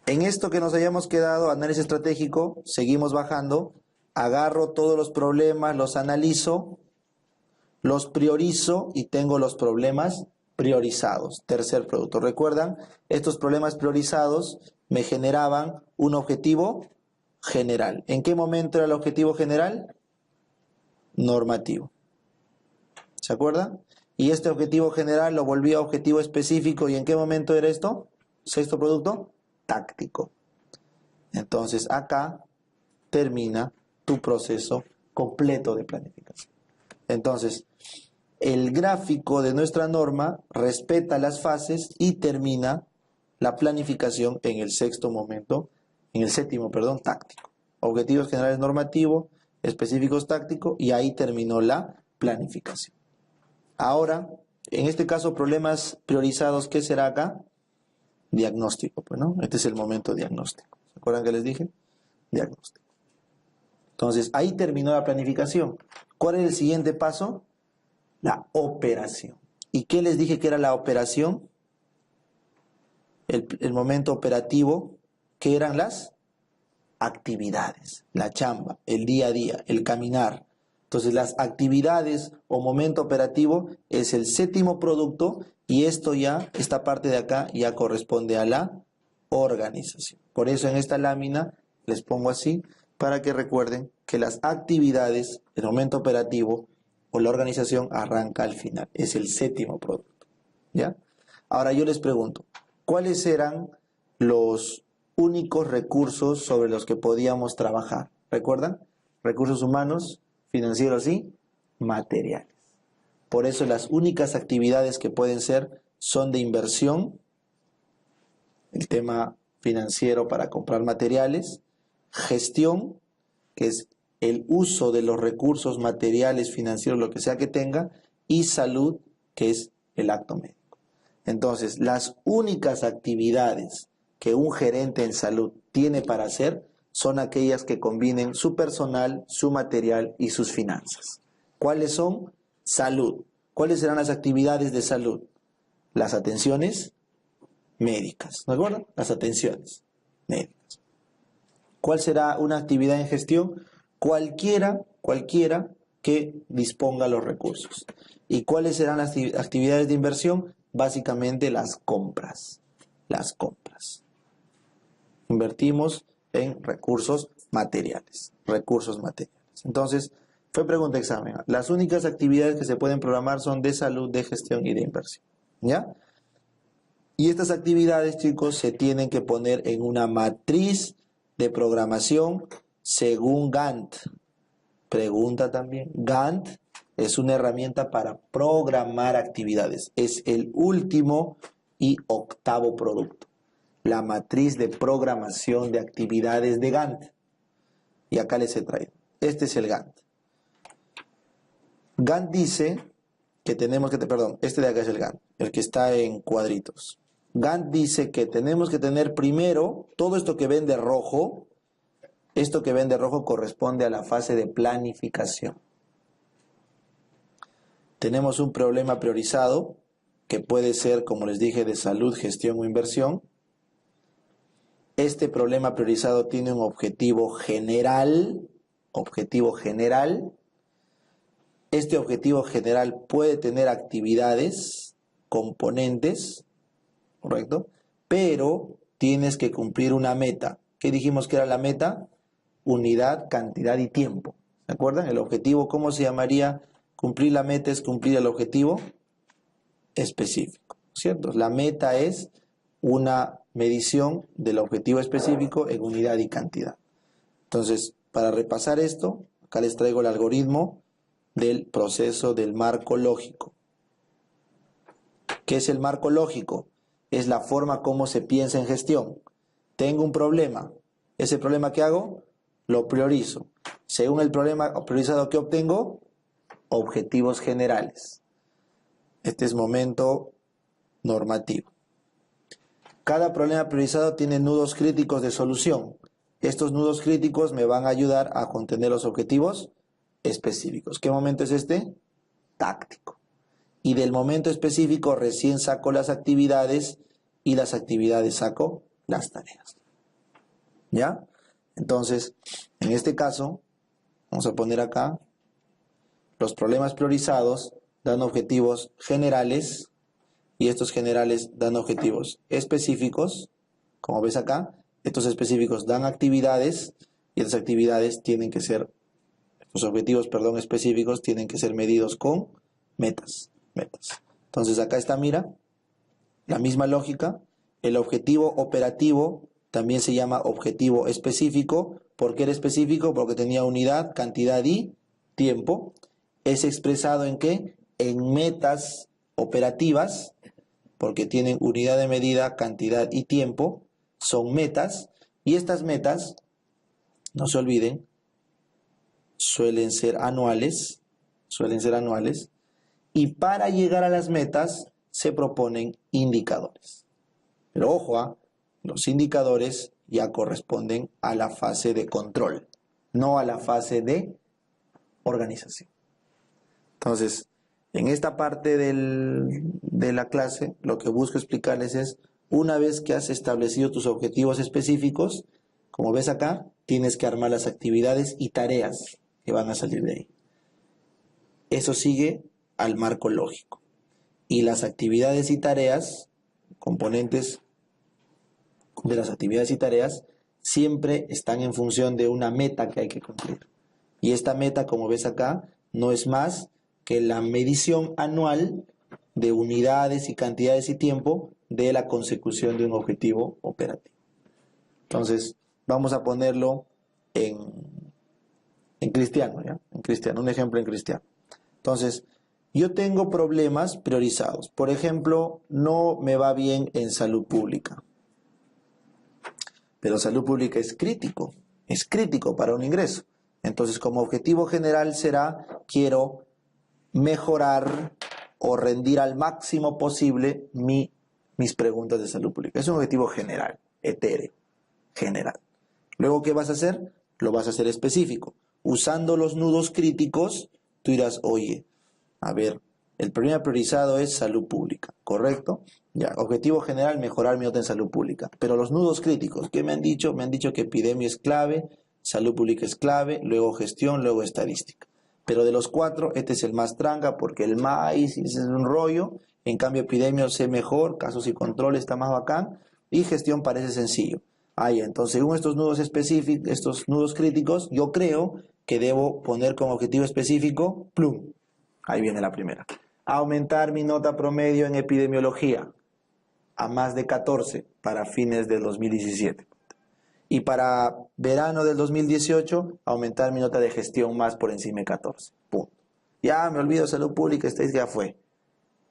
En esto que nos hayamos quedado, análisis estratégico, seguimos bajando, agarro todos los problemas, los analizo, los priorizo y tengo los problemas priorizados. Tercer producto. ¿Recuerdan? Estos problemas priorizados me generaban un objetivo general. ¿En qué momento era el objetivo general? Normativo. ¿Se acuerdan? Y este objetivo general lo volvía objetivo específico. ¿Y en qué momento era esto? Sexto producto, táctico. Entonces acá termina tu proceso completo de planificación. Entonces, el gráfico de nuestra norma respeta las fases y termina la planificación en el séptimo, táctico. Objetivos generales normativo, específicos táctico, y ahí terminó la planificación. Ahora, en este caso, problemas priorizados, ¿qué será acá? Diagnóstico, pues, ¿no? Este es el momento diagnóstico. ¿Se acuerdan que les dije? Diagnóstico. Entonces, ahí terminó la planificación. ¿Cuál es el siguiente paso? La operación. ¿Y qué les dije que era la operación? El momento operativo, ¿qué eran las actividades? La chamba, el día a día, el caminar. Entonces, las actividades o momento operativo es el séptimo producto y esto ya, esta parte de acá, ya corresponde a la organización. Por eso en esta lámina les pongo así, para que recuerden que las actividades, el momento operativo o la organización arranca al final. Es el séptimo producto. ¿Ya? Ahora yo les pregunto, ¿cuáles eran los únicos recursos sobre los que podíamos trabajar? ¿Recuerdan? Recursos humanos, financieros y materiales. Por eso las únicas actividades que pueden ser son de inversión, el tema financiero para comprar materiales, gestión, que es el uso de los recursos materiales, financieros, lo que sea que tenga, y salud, que es el acto médico. Entonces, las únicas actividades que un gerente en salud tiene para hacer son aquellas que combinen su personal, su material y sus finanzas. ¿Cuáles son? Salud. ¿Cuáles serán las actividades de salud? Las atenciones médicas, ¿de acuerdo? Las atenciones médicas. ¿Cuál será una actividad en gestión? Cualquiera que disponga los recursos. ¿Y cuáles serán las actividades de inversión? Básicamente las compras. Las compras. Invertimos en recursos materiales. Recursos materiales. Entonces, fue pregunta de examen. Las únicas actividades que se pueden programar son de salud, de gestión y de inversión. ¿Ya? Y estas actividades, chicos, se tienen que poner en una matriz de programación según Gantt. Pregunta también. Gantt es una herramienta para programar actividades. Es el último y octavo producto. La matriz de programación de actividades de Gantt. Y acá les he traído. Este es el Gantt. Gantt dice que tenemos que... este de acá es el Gantt, el que está en cuadritos. Gantt dice que tenemos que tener primero todo esto que ven de rojo. Esto que ven de rojo corresponde a la fase de planificación. Tenemos un problema priorizado que puede ser, como les dije, de salud, gestión o inversión. Este problema priorizado tiene un objetivo general. Este objetivo general puede tener actividades, componentes, ¿correcto? Pero tienes que cumplir una meta. ¿Qué dijimos que era la meta? Unidad, cantidad y tiempo. ¿Se acuerdan? El objetivo, ¿cómo se llamaría? Cumplir la meta es cumplir el objetivo específico, ¿cierto? La meta es una medición del objetivo específico en unidad y cantidad. Entonces, para repasar esto, acá les traigo el algoritmo del proceso del marco lógico. ¿Qué es el marco lógico? Es la forma como se piensa en gestión. Tengo un problema. ¿Ese problema qué hago? Lo priorizo. Según el problema priorizado, ¿qué obtengo? Objetivos generales. Este es momento normativo. Cada problema priorizado tiene nudos críticos de solución. Estos nudos críticos me van a ayudar a contener los objetivos específicos. ¿Qué momento es este? Táctico. Y del momento específico recién saco las actividades y las actividades saco las tareas. ¿Ya? Entonces, en este caso, vamos a poner acá, los problemas priorizados dan objetivos generales y estos generales dan objetivos específicos, como ves acá. Estos específicos dan actividades y estas actividades tienen que ser, los objetivos, perdón, específicos tienen que ser medidos con metas. Entonces acá está, mira, la misma lógica. El objetivo operativo también se llama objetivo específico. ¿Por qué era específico? Porque tenía unidad, cantidad y tiempo. Es expresado ¿en qué? En metas operativas, porque tienen unidad de medida, cantidad y tiempo. Son metas. Y estas metas, no se olviden, suelen ser anuales. Y para llegar a las metas se proponen indicadores. Pero ojo, los indicadores ya corresponden a la fase de control, no a la fase de organización. Entonces, en esta parte de la clase, lo que busco explicarles es, una vez que has establecido tus objetivos específicos, como ves acá, tienes que armar las actividades y tareas que van a salir de ahí. Eso sigue al marco lógico. Y las actividades y tareas, componentes de las actividades y tareas, siempre están en función de una meta que hay que cumplir. Y esta meta, como ves acá, no es más que la medición anual de unidades y cantidades y tiempo de la consecución de un objetivo operativo. Entonces, vamos a ponerlo en cristiano, ¿ya? En cristiano, un ejemplo en cristiano. Entonces, yo tengo problemas priorizados. Por ejemplo, no me va bien en salud pública. Pero salud pública es crítico para un ingreso. Entonces, como objetivo general será, quiero mejorar o rendir al máximo posible mis preguntas de salud pública. Es un objetivo general, etéreo, general. Luego, ¿qué vas a hacer? Lo vas a hacer específico. Usando los nudos críticos, tú dirás, oye, a ver, el problema priorizado es salud pública, ¿correcto? Ya, objetivo general, mejorar mi nota en salud pública. Pero los nudos críticos, ¿qué me han dicho? Me han dicho que epidemia es clave, salud pública es clave, luego gestión, luego estadística. Pero de los cuatro, este es el más tranca porque el maíz es un rollo. En cambio, epidemia sé mejor, casos y control está más bacán y gestión parece sencillo. Entonces, según estos nudos específicos, estos nudos críticos, yo creo que debo poner como objetivo específico, plum. Ahí viene la primera. Aumentar mi nota promedio en epidemiología a más de 14 para fines del 2017. Y para verano del 2018, aumentar mi nota de gestión más por encima de 14. Punto. Ya me olvido de salud pública, ya fue.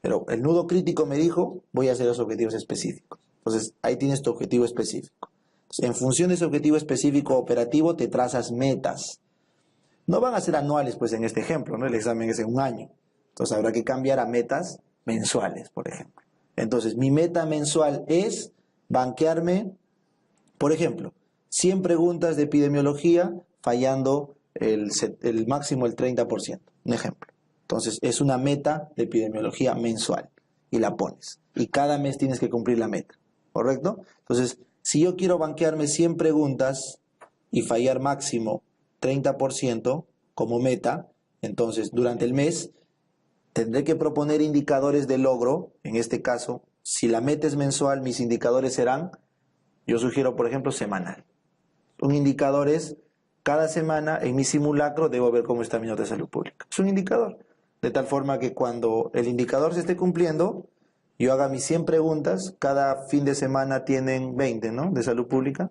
Pero el nudo crítico me dijo, voy a hacer los objetivos específicos. Entonces, ahí tienes tu objetivo específico. Entonces, en función de ese objetivo específico operativo, te trazas metas. No van a ser anuales, pues en este ejemplo, ¿no? El examen es en un año. Entonces, habrá que cambiar a metas mensuales, por ejemplo. Entonces, mi meta mensual es banquearme, por ejemplo, 100 preguntas de epidemiología fallando el máximo el 30%. Un ejemplo. Entonces, es una meta de epidemiología mensual y la pones. Y cada mes tienes que cumplir la meta, ¿correcto? Entonces, si yo quiero banquearme 100 preguntas y fallar máximo 30% como meta, entonces durante el mes tendré que proponer indicadores de logro. En este caso, si la meta es mensual, mis indicadores serán, yo sugiero por ejemplo semanal. Un indicador es, cada semana en mi simulacro debo ver cómo está mi nota de salud pública. Es un indicador. De tal forma que cuando el indicador se esté cumpliendo, yo haga mis 100 preguntas, cada fin de semana tienen 20, ¿no? De salud pública.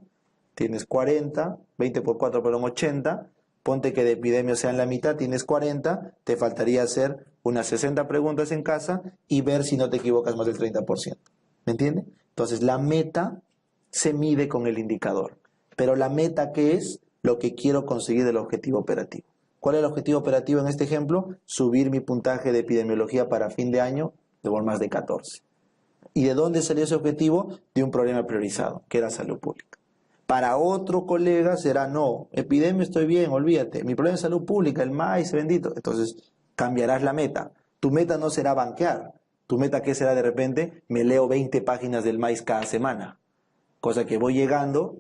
Tienes 40, 20 por 4 fueron 80, ponte que de epidemia sean la mitad, tienes 40, te faltaría hacer unas 60 preguntas en casa y ver si no te equivocas más del 30%. ¿Me entiende? Entonces la meta se mide con el indicador, pero la meta ¿qué es? Lo que quiero conseguir del objetivo operativo. ¿Cuál es el objetivo operativo en este ejemplo? Subir mi puntaje de epidemiología para fin de año de por más de 14. ¿Y de dónde salió ese objetivo? De un problema priorizado, que era salud pública. Para otro colega será, no, epidemia estoy bien, olvídate, mi problema es salud pública, el maíz bendito. Entonces cambiarás la meta. Tu meta no será banquear. Tu meta, ¿qué será de repente? Me leo 20 páginas del maíz cada semana. Cosa que voy llegando,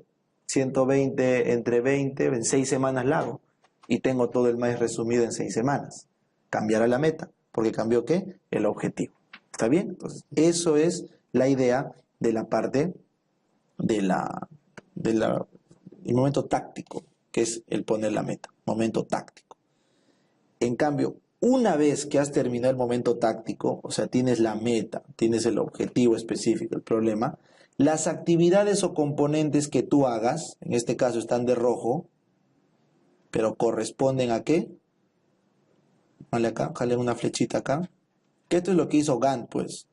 120 entre 20, en 6 semanas la hago. Y tengo todo el maíz resumido en 6 semanas. Cambiará la meta, porque cambió ¿qué? El objetivo. ¿Está bien? Entonces, eso es la idea de la parte el momento táctico, que es el poner la meta, momento táctico. En cambio, una vez que has terminado el momento táctico, o sea, tienes la meta, tienes el objetivo específico, el problema, las actividades o componentes que tú hagas, en este caso están de rojo, pero corresponden ¿a qué? Vale acá, jalen una flechita acá. Que esto es lo que hizo Gantt, pues.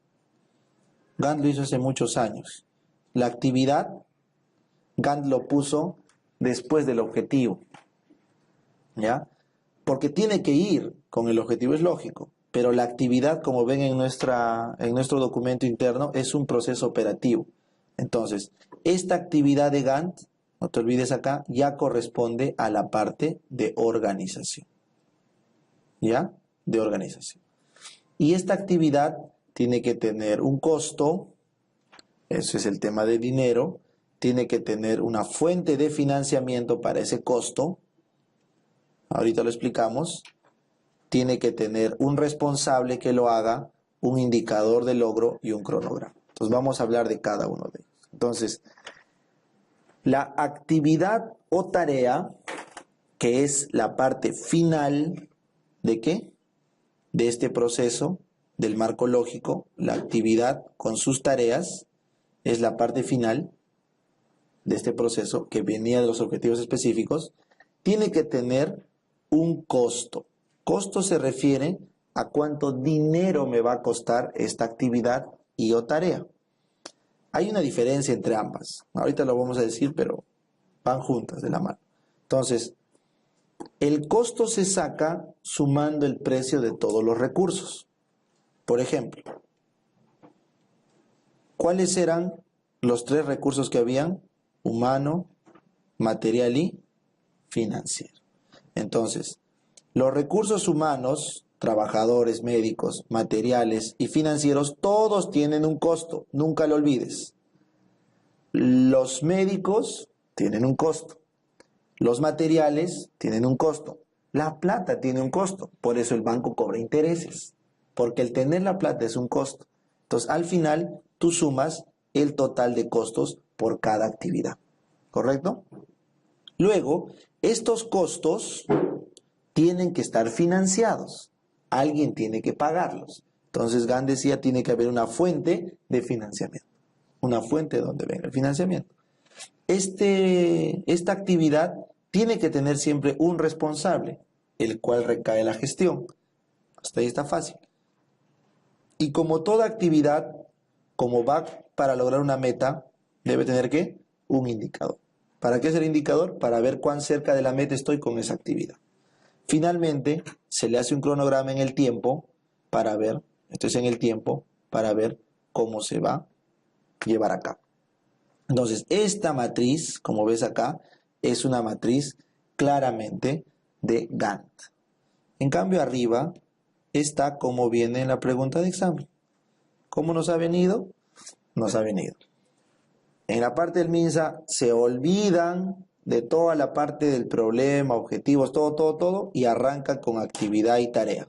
Gantt lo hizo hace muchos años. La actividad, Gantt lo puso después del objetivo, ¿ya? Porque tiene que ir con el objetivo, es lógico, pero la actividad, como ven en nuestro documento interno, es un proceso operativo. Entonces, esta actividad de Gantt, no te olvides acá, ya corresponde a la parte de organización, ¿ya? De organización. Y esta actividad tiene que tener un costo, eso es el tema de dinero, tiene que tener una fuente de financiamiento para ese costo, ahorita lo explicamos, tiene que tener un responsable que lo haga, un indicador de logro y un cronograma. Entonces vamos a hablar de cada uno de ellos. Entonces, la actividad o tarea, que es la parte final ¿de qué? De este proceso del marco lógico, la actividad con sus tareas es la parte final de este proceso que venía de los objetivos específicos, tiene que tener un costo. Costo se refiere a cuánto dinero me va a costar esta actividad y o tarea. Hay una diferencia entre ambas. Ahorita lo vamos a decir, pero van juntas de la mano. Entonces, el costo se saca sumando el precio de todos los recursos. Por ejemplo, ¿cuáles eran los 3 recursos que habían? Humano, material y financiero. Entonces, los recursos humanos, trabajadores, médicos, materiales y financieros, todos tienen un costo, nunca lo olvides. Los médicos tienen un costo, los materiales tienen un costo, la plata tiene un costo, por eso el banco cobra intereses, porque el tener la plata es un costo. Entonces, al final, tú sumas el total de costos por cada actividad, ¿correcto? Luego, estos costos tienen que estar financiados. Alguien tiene que pagarlos. Entonces, Gantt decía, tiene que haber una fuente de financiamiento. Una fuente donde venga el financiamiento. Esta actividad tiene que tener siempre un responsable, el cual recae la gestión. Hasta ahí está fácil. Y como toda actividad, como va para lograr una meta, debe tener ¿qué? Un indicador. ¿Para qué es el indicador? Para ver cuán cerca de la meta estoy con esa actividad. Finalmente, se le hace un cronograma en el tiempo para ver, esto es en el tiempo, para ver cómo se va a llevar a cabo. Entonces, esta matriz, como ves acá, es una matriz claramente de Gantt. En cambio, arriba está como viene en la pregunta de examen. ¿Cómo nos ha venido? Nos ha venido. En la parte del MINSA se olvidan de toda la parte del problema, objetivos, todo, y arrancan con actividad y tarea.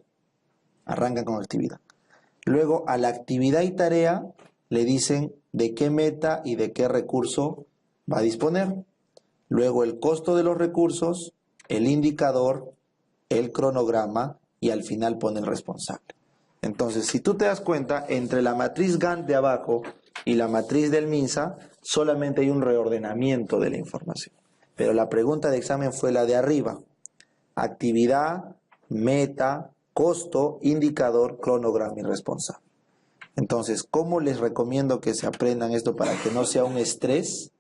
Arrancan con actividad. Luego a la actividad y tarea le dicen de qué meta y de qué recurso va a disponer. Luego el costo de los recursos, el indicador, el cronograma y al final pone el responsable. Entonces, si tú te das cuenta, entre la matriz Gantt de abajo y la matriz del MINSA, solamente hay un reordenamiento de la información. Pero la pregunta de examen fue la de arriba. Actividad, meta, costo, indicador, cronograma y responsable. Entonces, ¿cómo les recomiendo que se aprendan esto para que no sea un estrés?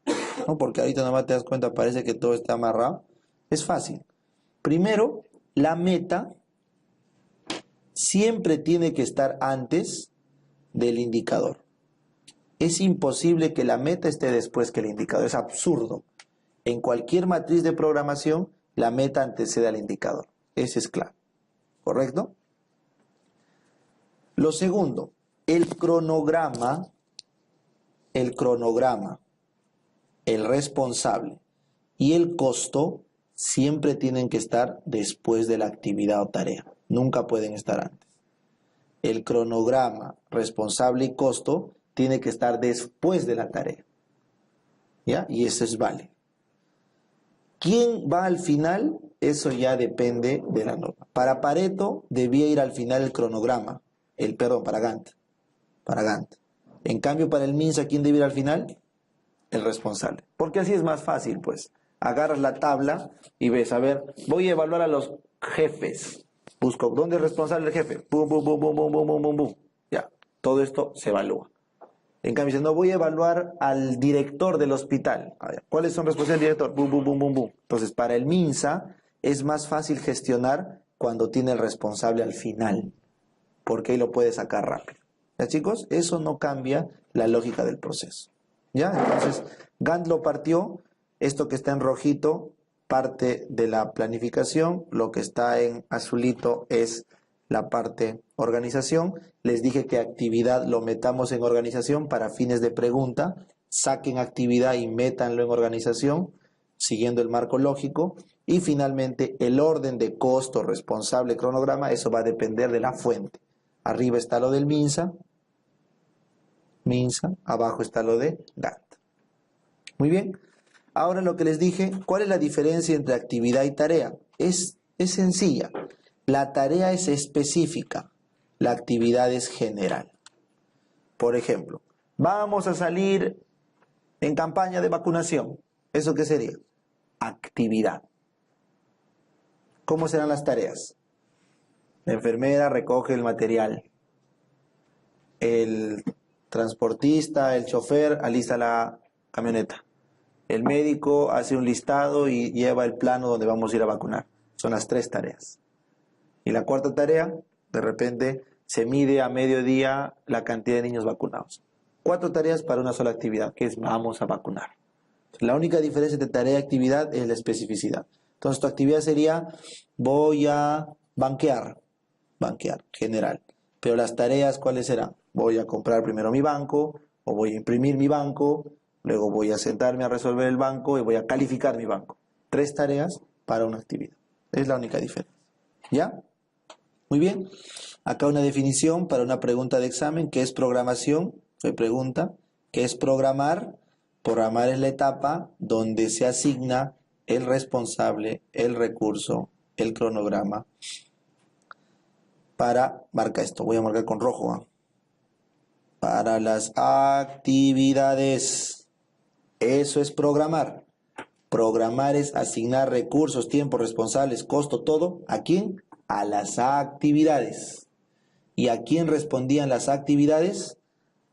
¿No? Porque ahorita nomás te das cuenta, parece que todo está amarrado. Es fácil. Primero, la meta siempre tiene que estar antes del indicador. Es imposible que la meta esté después que el indicador. Es absurdo. En cualquier matriz de programación, la meta antecede al indicador. Ese es claro. ¿Correcto? Lo segundo, el cronograma, el responsable y el costo siempre tienen que estar después de la actividad o tarea. Nunca pueden estar antes. El cronograma, responsable y costo tiene que estar después de la tarea. ¿Ya? Y eso es válido. ¿Quién va al final? Eso ya depende de la norma. Para Pareto debía ir al final el cronograma, para Gantt. En cambio, para el MINSA, ¿quién debe ir al final? El responsable. Porque así es más fácil, pues. Agarras la tabla y ves, a ver, voy a evaluar a los jefes. Busco, ¿dónde es responsable el jefe? Bum, bum, bum, bum, bum, bum, bum, bum, bum. Ya, todo esto se evalúa. En cambio, dice, no, voy a evaluar al director del hospital. A ver, ¿cuáles son responsables del director? Bum, bum, bum, bum, bum. Entonces, para el MINSA es más fácil gestionar cuando tiene el responsable al final, porque ahí lo puede sacar rápido. ¿Ya, chicos? Eso no cambia la lógica del proceso. ¿Ya? Entonces, Gantt lo partió. Esto que está en rojito, parte de la planificación. Lo que está en azulito es la parte organización. Les dije que actividad lo metamos en organización para fines de pregunta. Saquen actividad y métanlo en organización, siguiendo el marco lógico. Y finalmente, el orden de costo, responsable, cronograma, eso va a depender de la fuente. Arriba está lo del MINSA, abajo está lo de Gantt. Muy bien. Ahora lo que les dije, ¿cuál es la diferencia entre actividad y tarea? Es sencilla. La tarea es específica, la actividad es general. Por ejemplo, vamos a salir en campaña de vacunación. ¿Eso qué sería? Actividad. ¿Cómo serán las tareas? La enfermera recoge el material. El transportista, el chofer, alista la camioneta. El médico hace un listado y lleva el plano donde vamos a ir a vacunar. Son las 3 tareas. Y la cuarta tarea, de repente, se mide a mediodía la cantidad de niños vacunados. 4 tareas para una sola actividad, que es vamos a vacunar. La única diferencia entre tarea y actividad es la especificidad. Entonces, tu actividad sería, voy a banquear, general. Pero las tareas, ¿cuáles serán? Voy a comprar primero mi banco, o voy a imprimir mi banco, luego voy a sentarme a resolver el banco y voy a calificar mi banco. 3 tareas para una actividad. Es la única diferencia. ¿Ya? Muy bien. Acá una definición para una pregunta de examen. ¿Qué es programación? Se pregunta. ¿Qué es programar? Programar es la etapa donde se asigna el responsable, el recurso, el cronograma. Marca esto. Voy a marcar con rojo. ¿eh? Para las actividades. Eso es programar. Programar es asignar recursos, tiempos, responsables, costo, todo. ¿A quién? A las actividades. ¿Y a quién respondían las actividades?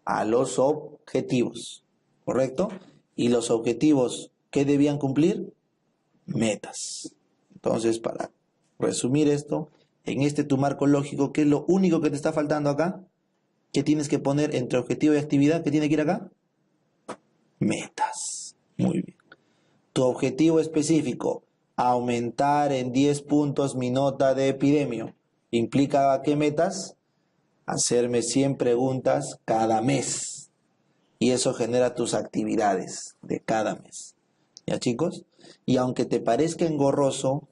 A los objetivos. ¿Correcto? ¿Y los objetivos qué debían cumplir? Metas. Entonces, para resumir esto, en tu marco lógico, ¿qué es lo único que te está faltando acá? ¿Qué tienes que poner entre objetivo y actividad? ¿Qué tiene que ir acá? Metas. Muy bien. Tu objetivo específico, aumentar en 10 puntos mi nota de epidemio. ¿Implica qué metas? Hacerme 100 preguntas cada mes. Y eso genera tus actividades de cada mes. ¿Ya, chicos? Y aunque te parezca engorroso,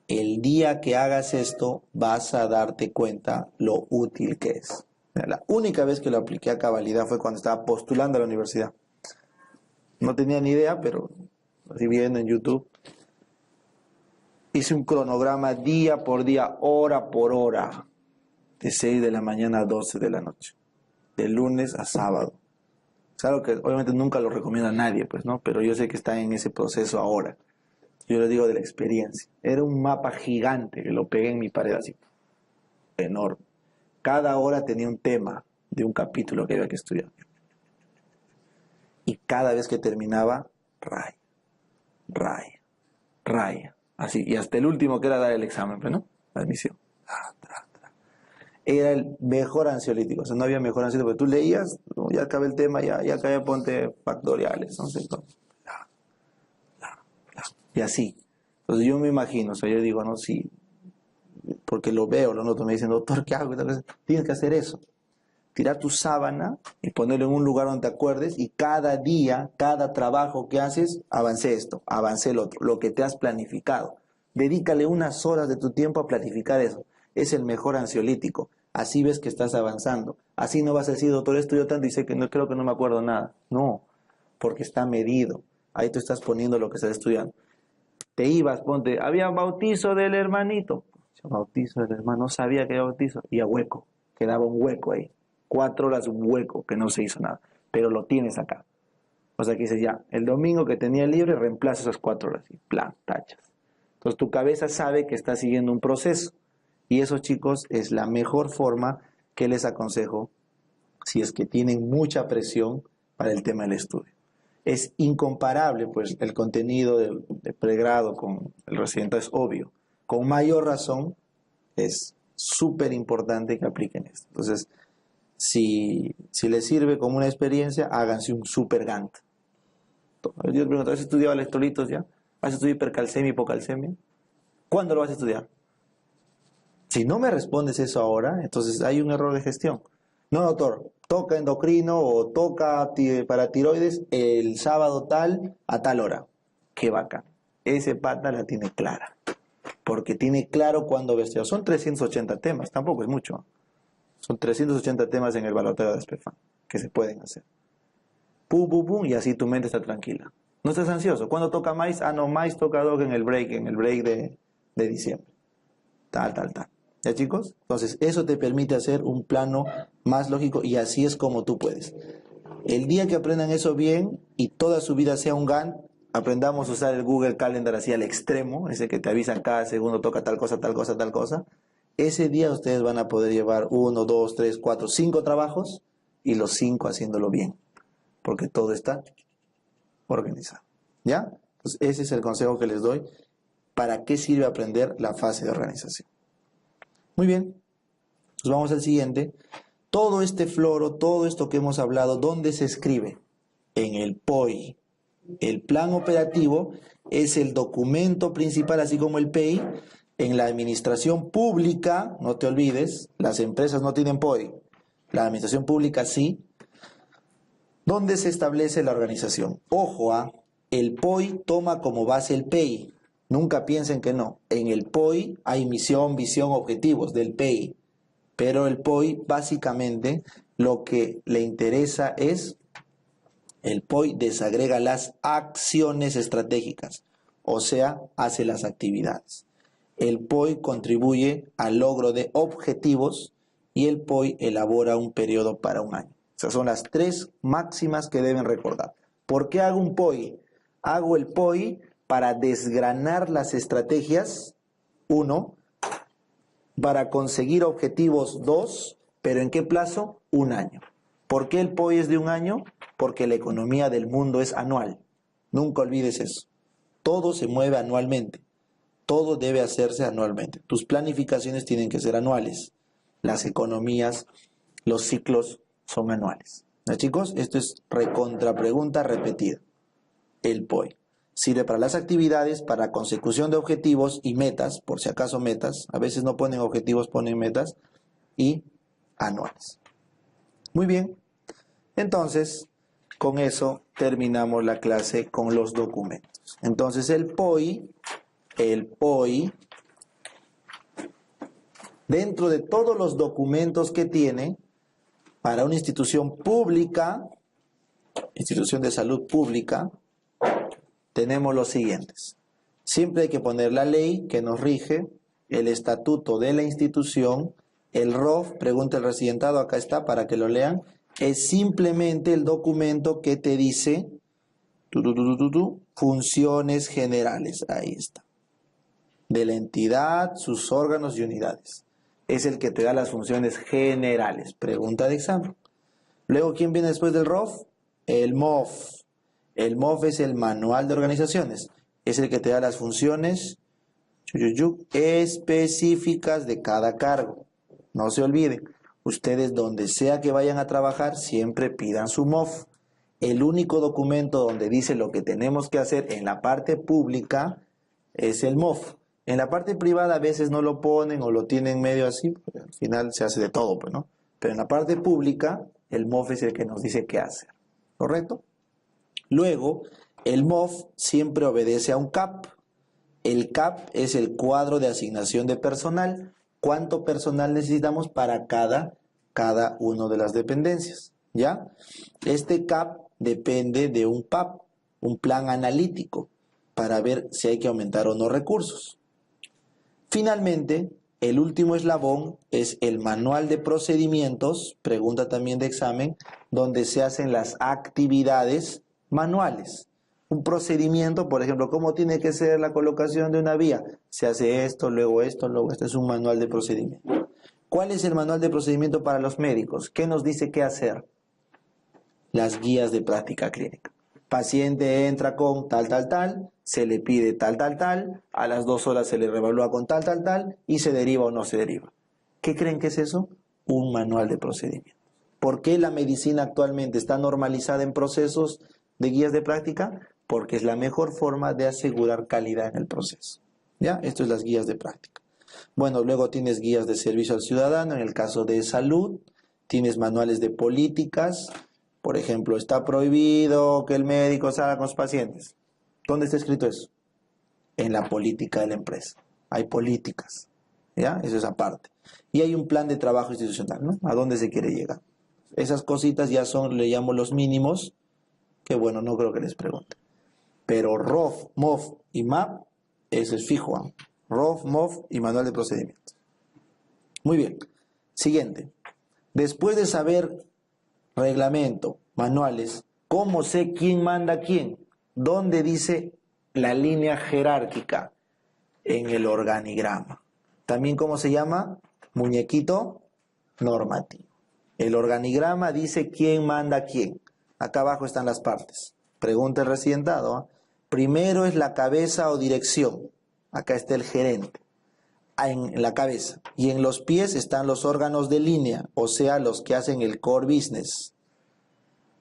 el día que hagas esto vas a darte cuenta lo útil que es. La única vez que lo apliqué a cabalidad fue cuando estaba postulando a la universidad. No tenía ni idea, pero así viendo en YouTube, hice un cronograma día por día, hora por hora, de 6 de la mañana a 12 de la noche, de lunes a sábado. Es algo que obviamente nunca lo recomiendo a nadie, pues, ¿no? Pero yo sé que está en ese proceso ahora. Yo le digo de la experiencia. Era un mapa gigante que lo pegué en mi pared así, enorme. Cada hora tenía un tema de un capítulo que había que estudiar. Y cada vez que terminaba, raya. Así, y hasta el último que era dar el examen, ¿no? La admisión. Era el mejor ansiolítico, o sea, no había mejor ansiolítico, porque tú leías, ya acabé el tema, ya acabé, ponte factoriales, no sé, y así. Entonces yo me imagino, o sea, yo digo, no, sí, porque lo veo, lo noto, me dicen, doctor, ¿qué hago? Tienes que hacer eso. tirar tu sábana y ponerlo en un lugar donde te acuerdes y cada día, cada trabajo que haces, avancé esto, avancé el otro, lo que te has planificado. Dedícale unas horas de tu tiempo a planificar eso. Es el mejor ansiolítico. Así ves que estás avanzando. Así no vas a decir, doctor, estudio tanto y sé que no, creo que no me acuerdo nada. No, porque está medido. Ahí tú estás poniendo lo que estás estudiando. Te ibas, ponte, había bautizo del hermanito. Bautizo del hermano, no sabía que había bautizo. Y a hueco, quedaba un hueco ahí. 4 horas un hueco que no se hizo nada. Pero lo tienes acá. O sea que dices, ya, el domingo que tenía libre, reemplaza esas 4 horas. Y plan, tachas. Entonces tu cabeza sabe que está siguiendo un proceso. Y eso, chicos, es la mejor forma que les aconsejo si es que tienen mucha presión para el tema del estudio. Es incomparable, pues, el contenido de pregrado con el residente, es obvio. Con mayor razón, es súper importante que apliquen esto. Entonces, si les sirve como una experiencia, háganse un super Gantt. Yo te pregunto, ¿has estudiado electrolitos ya? ¿Has estudiado hipercalcemia y hipocalcemia? ¿Cuándo lo vas a estudiar? Si no me respondes eso ahora, entonces hay un error de gestión. No, doctor, toca endocrino o toca para tiroides el sábado tal a tal hora. Qué bacán. Ese pata la tiene clara. Porque tiene claro cuándo va a estudiar. Son 380 temas, tampoco es mucho. Son 380 temas en el balotaje de SPEFAN que se pueden hacer. Pum, pum, pum, y así tu mente está tranquila. No estás ansioso. ¿Cuándo toca mais? Ah, no, mais toca Doc en el break de diciembre. Tal. ¿Ya, chicos? Entonces, eso te permite hacer un plano más lógico y así es como tú puedes. El día que aprendan eso bien y toda su vida sea un Gantt, aprendamos a usar el Google Calendar así al extremo, ese que te avisan cada segundo toca tal cosa, ese día ustedes van a poder llevar 1, 2, 3, 4, 5 trabajos y los 5 haciéndolo bien, porque todo está organizado. ¿Ya? Entonces, ese es el consejo que les doy. ¿Para qué sirve aprender la fase de organización? Muy bien, pues vamos al siguiente. Todo este floro, todo esto que hemos hablado, ¿dónde se escribe? En el POI. El plan operativo es el documento principal, así como el PEI. En la administración pública, no te olvides, las empresas no tienen POI. La administración pública sí. ¿Dónde se establece la organización? Ojo, el POI toma como base el PEI. Nunca piensen que no. En el POI hay misión, visión, objetivos del PEI. Pero el POI básicamente lo que le interesa es, el POI desagrega las acciones estratégicas, o sea, hace las actividades. El POI contribuye al logro de objetivos y el POI elabora un periodo para un año. Esas son las 3 máximas que deben recordar. ¿Por qué hago un POI? Hago el POI para desgranar las estrategias, 1, para conseguir objetivos, 2, pero ¿en qué plazo? 1 año. ¿Por qué el POI es de 1 año? Porque la economía del mundo es anual. Nunca olvides eso. Todo se mueve anualmente. Todo debe hacerse anualmente. Tus planificaciones tienen que ser anuales. Las economías, los ciclos son anuales. ¿No, chicos? Esto es recontra pregunta repetida. El POI sirve para las actividades, para consecución de objetivos y metas, por si acaso metas, a veces no ponen objetivos, ponen metas, y anuales. Muy bien, entonces con eso terminamos la clase con los documentos. Entonces el POI, dentro de todos los documentos que tiene, para una institución pública, institución de salud pública, tenemos los siguientes. Siempre hay que poner la ley que nos rige, el estatuto de la institución, el ROF, pregunta el residentado, acá está para que lo lean, es simplemente el documento que te dice funciones generales, ahí está, de la entidad, sus órganos y unidades. Es el que te da las funciones generales, pregunta de examen. Luego, ¿quién viene después del ROF? El MOF. El MOF es el manual de organizaciones. Es el que te da las funciones específicas de cada cargo. No se olviden, ustedes donde sea que vayan a trabajar, siempre pidan su MOF. El único documento donde dice lo que tenemos que hacer en la parte pública es el MOF. En la parte privada a veces no lo ponen o lo tienen medio así, al final se hace de todo, pues, ¿no? Pero en la parte pública, el MOF es el que nos dice qué hacer. ¿Correcto? Luego, el MOF siempre obedece a un CAP. El CAP es el cuadro de asignación de personal. ¿Cuánto personal necesitamos para cada una de las dependencias? ¿Ya? Este CAP depende de un PAP, un plan analítico, para ver si hay que aumentar o no recursos. Finalmente, el último eslabón es el manual de procedimientos, pregunta también de examen, donde se hacen las actividades manuales. Un procedimiento, por ejemplo, ¿cómo tiene que ser la colocación de una vía? Se hace esto, luego esto, luego esto. Es un manual de procedimiento. ¿Cuál es el manual de procedimiento para los médicos? ¿Qué nos dice qué hacer? Las guías de práctica clínica. Paciente entra con tal, se le pide tal, a las 2 horas se le revalúa con tal, y se deriva o no se deriva. ¿Qué creen que es eso? Un manual de procedimientos. ¿Por qué la medicina actualmente está normalizada en procesos de guías de práctica? Porque es la mejor forma de asegurar calidad en el proceso. ¿Ya? Esto es las guías de práctica. Bueno, luego tienes guías de servicio al ciudadano, en el caso de salud, tienes manuales de políticas. Por ejemplo, está prohibido que el médico salga con los pacientes. ¿Dónde está escrito eso? En la política de la empresa. Hay políticas, ¿ya? Eso es aparte. Y hay un plan de trabajo institucional, ¿no? ¿A dónde se quiere llegar? Esas cositas ya son, le llamo los mínimos, que bueno, no creo que les pregunte. Pero ROF, MOF y MAP, eso es fijo, ¿eh? ROF, MOF y manual de procedimientos. Muy bien. Siguiente. Después de saber reglamento, manuales, ¿cómo sé quién manda a quién? ¿Dónde dice la línea jerárquica? En el organigrama. También, ¿cómo se llama? Muñequito normativo. El organigrama dice quién manda a quién. Acá abajo están las partes. Pregunta el recién dado, ¿eh? Primero es la cabeza o dirección. Acá está el gerente. En la cabeza. Y en los pies están los órganos de línea, o sea, los que hacen el core business.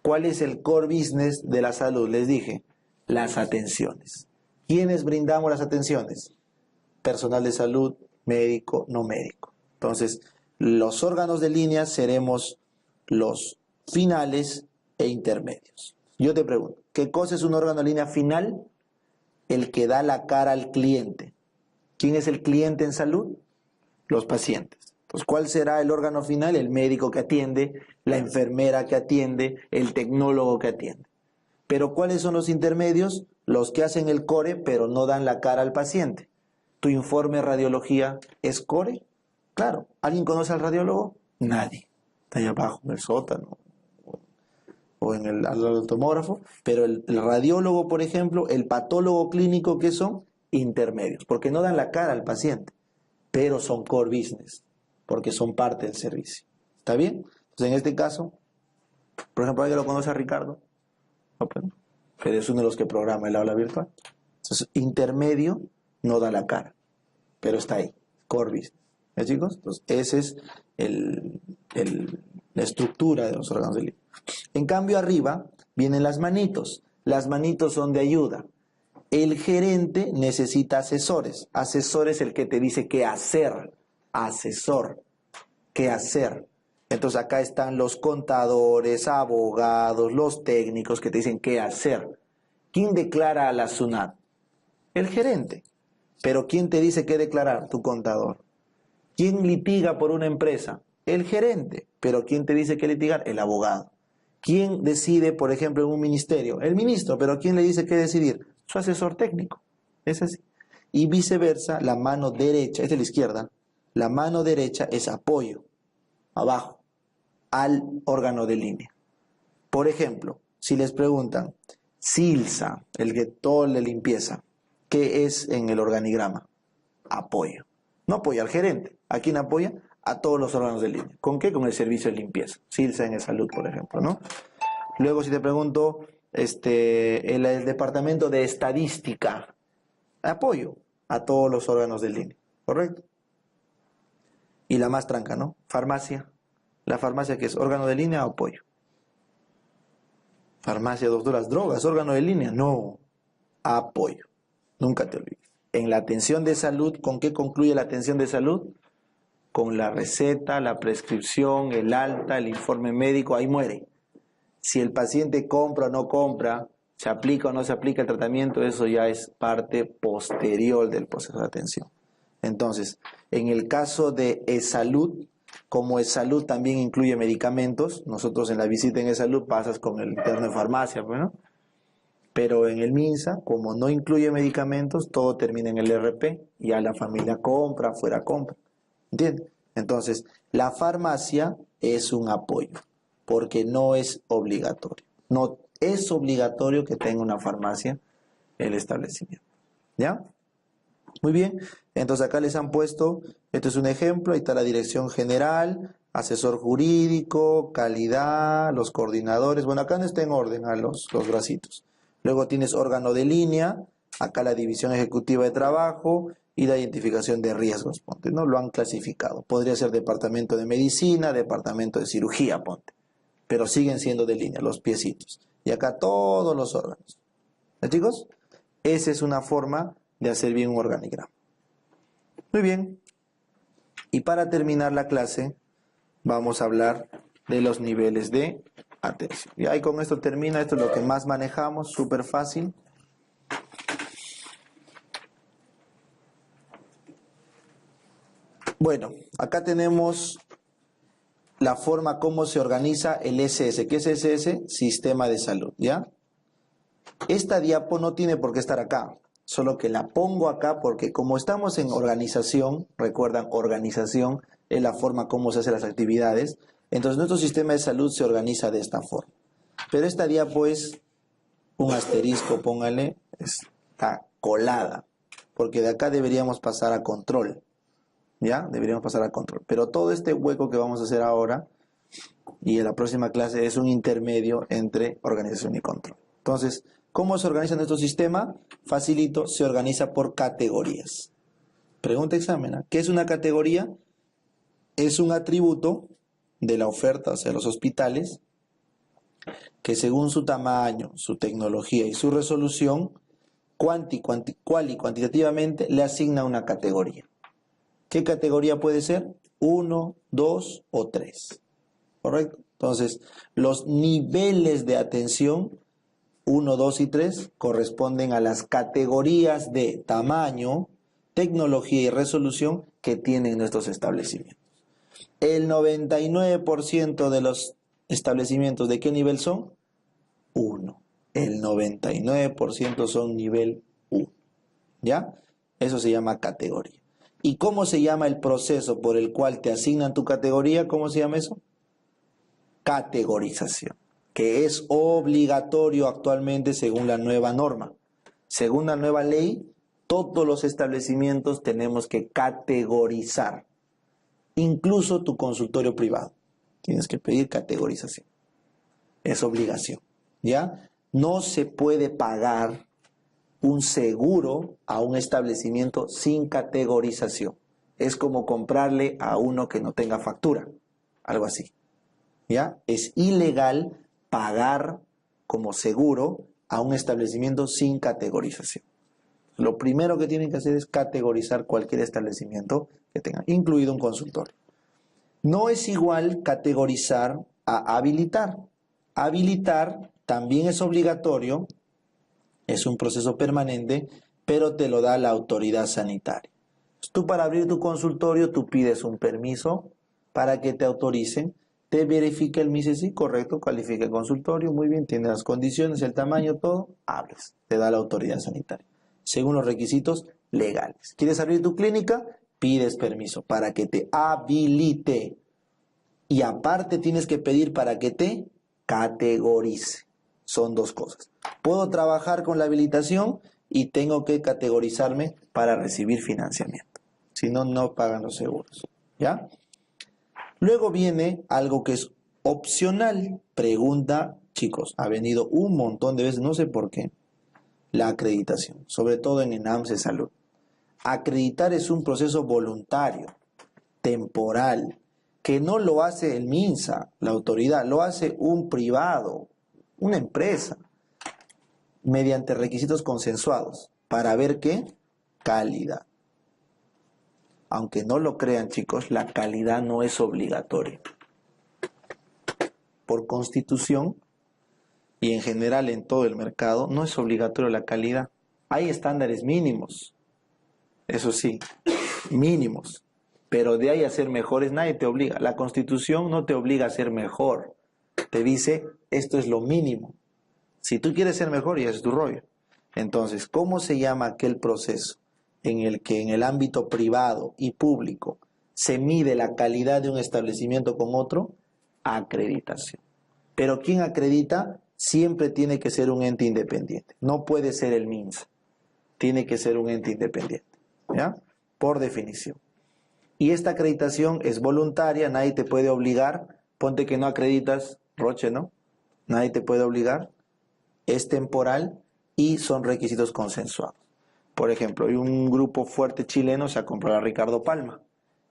¿Cuál es el core business de la salud? Les dije, las atenciones. ¿Quiénes brindamos las atenciones? Personal de salud, médico, no médico. Entonces, los órganos de línea seremos los finales e intermedios. Yo te pregunto, ¿qué cosa es un órgano de línea final? El que da la cara al cliente. ¿Quién es el cliente en salud? Los pacientes. Entonces, ¿cuál será el órgano final? El médico que atiende, la enfermera que atiende, el tecnólogo que atiende. Pero ¿cuáles son los intermedios? Los que hacen el core, pero no dan la cara al paciente. ¿Tu informe de radiología es core? Claro. ¿Alguien conoce al radiólogo? Nadie. Está ahí abajo, en el sótano o en el tomógrafo. Pero el radiólogo, por ejemplo, el patólogo clínico, ¿qué son? Intermedios, porque no dan la cara al paciente, pero son core business, porque son parte del servicio. ¿Está bien? Entonces, en este caso, por ejemplo, ¿alguien lo conoce a Ricardo? Que es uno de los que programa el aula virtual. Entonces, intermedio no da la cara, pero está ahí, core business. ¿Ya, chicos? Entonces, esa es la estructura de los órganos de línea. En cambio, arriba vienen las manitos. Las manitos son de ayuda. El gerente necesita asesores. Asesor es el que te dice qué hacer. Asesor. ¿Qué hacer? Entonces acá están los contadores, abogados, los técnicos que te dicen qué hacer. ¿Quién declara a la SUNAT? El gerente. Pero ¿quién te dice qué declarar? Tu contador. ¿Quién litiga por una empresa? El gerente. Pero ¿quién te dice qué litigar? El abogado. ¿Quién decide, por ejemplo, en un ministerio? El ministro. Pero ¿quién le dice qué decidir? Su asesor técnico. Es así. Y viceversa, la mano derecha, es de la izquierda, la mano derecha es apoyo, abajo, al órgano de línea. Por ejemplo, si les preguntan, SILSA, el que todo le limpieza, ¿qué es en el organigrama? Apoyo. No apoya al gerente. ¿A quién apoya? A todos los órganos de línea. ¿Con qué? Con el servicio de limpieza. SILSA en el salud, por ejemplo, ¿no? Luego, si te pregunto, el departamento de estadística, apoyo a todos los órganos de línea, ¿correcto? Y la más tranca, ¿no? Farmacia. La farmacia, ¿qué es? ¿Órgano de línea o apoyo? Farmacia, doctoras, drogas, órgano de línea. No, apoyo. Nunca te olvides. En la atención de salud, ¿con qué concluye la atención de salud? con la receta, la prescripción, el alta, el informe médico, ahí muere. Si el paciente compra o no compra, se aplica o no se aplica el tratamiento, eso ya es parte posterior del proceso de atención. Entonces, en el caso de eSalud, como eSalud también incluye medicamentos, nosotros en la visita en eSalud pasas con el interno de farmacia, ¿no? Pero en el MINSA, como no incluye medicamentos, todo termina en el RP, ya la familia compra, fuera compra. ¿Entiendes? Entonces, la farmacia es un apoyo, porque no es obligatorio. No es obligatorio que tenga una farmacia el establecimiento. ¿Ya? Muy bien. Entonces acá les han puesto, esto es un ejemplo, ahí está la dirección general, asesor jurídico, calidad, los coordinadores. Bueno, acá no está en orden a los bracitos. Luego tienes órgano de línea, acá la división ejecutiva de trabajo y la identificación de riesgos, ponte, ¿no? Lo han clasificado. Podría ser departamento de medicina, departamento de cirugía, ponte. Pero siguen siendo de línea, los piecitos. Y acá todos los órganos. ¿Ya, chicos? Esa es una forma de hacer bien un organigrama. Muy bien. Y para terminar la clase, vamos a hablar de los niveles de atención. Y ahí con esto termina, esto es lo que más manejamos, súper fácil. Bueno, acá tenemos la forma como se organiza el SS. ¿Qué es SS? Sistema de salud, ¿ya? Esta diapo no tiene por qué estar acá, solo que la pongo acá porque como estamos en organización, recuerdan, organización es la forma como se hacen las actividades, entonces nuestro sistema de salud se organiza de esta forma. Pero esta diapo es un asterisco, póngale, está colada, porque de acá deberíamos pasar a control. ¿Ya? Deberíamos pasar a control. Pero todo este hueco que vamos a hacer ahora y en la próxima clase es un intermedio entre organización y control. Entonces, ¿cómo se organiza nuestro sistema? Facilito, se organiza por categorías. Pregunta examen, ¿eh? ¿Qué es una categoría? Es un atributo de la oferta, o sea, los hospitales, que según su tamaño, su tecnología y su resolución, cual y cuantitativamente le asigna una categoría. ¿Qué categoría puede ser? 1, 2 o 3. ¿Correcto? Entonces, los niveles de atención 1, 2 y 3 corresponden a las categorías de tamaño, tecnología y resolución que tienen nuestros establecimientos. El 99% de los establecimientos, ¿de qué nivel son? 1. El 99% son nivel 1. ¿Ya? Eso se llama categoría. ¿Y cómo se llama el proceso por el cual te asignan tu categoría? ¿Cómo se llama eso? Categorización, que es obligatorio actualmente según la nueva norma. Según la nueva ley, todos los establecimientos tenemos que categorizar, incluso tu consultorio privado. Tienes que pedir categorización. Es obligación, ¿ya? No se puede pagar un seguro a un establecimiento sin categorización. Es como comprarle a uno que no tenga factura, algo así. ¿Ya? Es ilegal pagar como seguro a un establecimiento sin categorización. Lo primero que tienen que hacer es categorizar cualquier establecimiento que tenga, incluido un consultorio. No es igual categorizar a habilitar. Habilitar también es obligatorio, es un proceso permanente, pero te lo da la autoridad sanitaria. Tú para abrir tu consultorio, tú pides un permiso para que te autoricen, te verifica el MICE, sí, correcto, califica el consultorio, muy bien, tiene las condiciones, el tamaño, todo, abres, te da la autoridad sanitaria, según los requisitos legales. ¿Quieres abrir tu clínica? Pides permiso para que te habilite. Y aparte tienes que pedir para que te categorice. Son dos cosas. Puedo trabajar con la habilitación y tengo que categorizarme para recibir financiamiento. Si no, no pagan los seguros. ¿Ya? Luego viene algo que es opcional. Pregunta, chicos, ha venido un montón de veces, no sé por qué, la acreditación, sobre todo en ENAMSE Salud. Acreditar es un proceso voluntario, temporal, que no lo hace el MINSA, la autoridad, lo hace un privado, una empresa, mediante requisitos consensuados, para ver qué calidad. Aunque no lo crean, chicos, la calidad no es obligatoria. Por constitución y en general en todo el mercado, no es obligatorio la calidad. Hay estándares mínimos, eso sí, mínimos, pero de ahí a ser mejores nadie te obliga. La constitución no te obliga a ser mejor, te dice esto es lo mínimo. Si tú quieres ser mejor, ya es tu rollo. Entonces, ¿cómo se llama aquel proceso en el que en el ámbito privado y público se mide la calidad de un establecimiento con otro? Acreditación. Pero quien acredita siempre tiene que ser un ente independiente. No puede ser el MINSA. Tiene que ser un ente independiente, ¿ya? Por definición. Y esta acreditación es voluntaria, nadie te puede obligar. Ponte que no acreditas, Roche, ¿no? Nadie te puede obligar. Es temporal y son requisitos consensuados. Por ejemplo, hay un grupo fuerte chileno, se ha comprado a Ricardo Palma,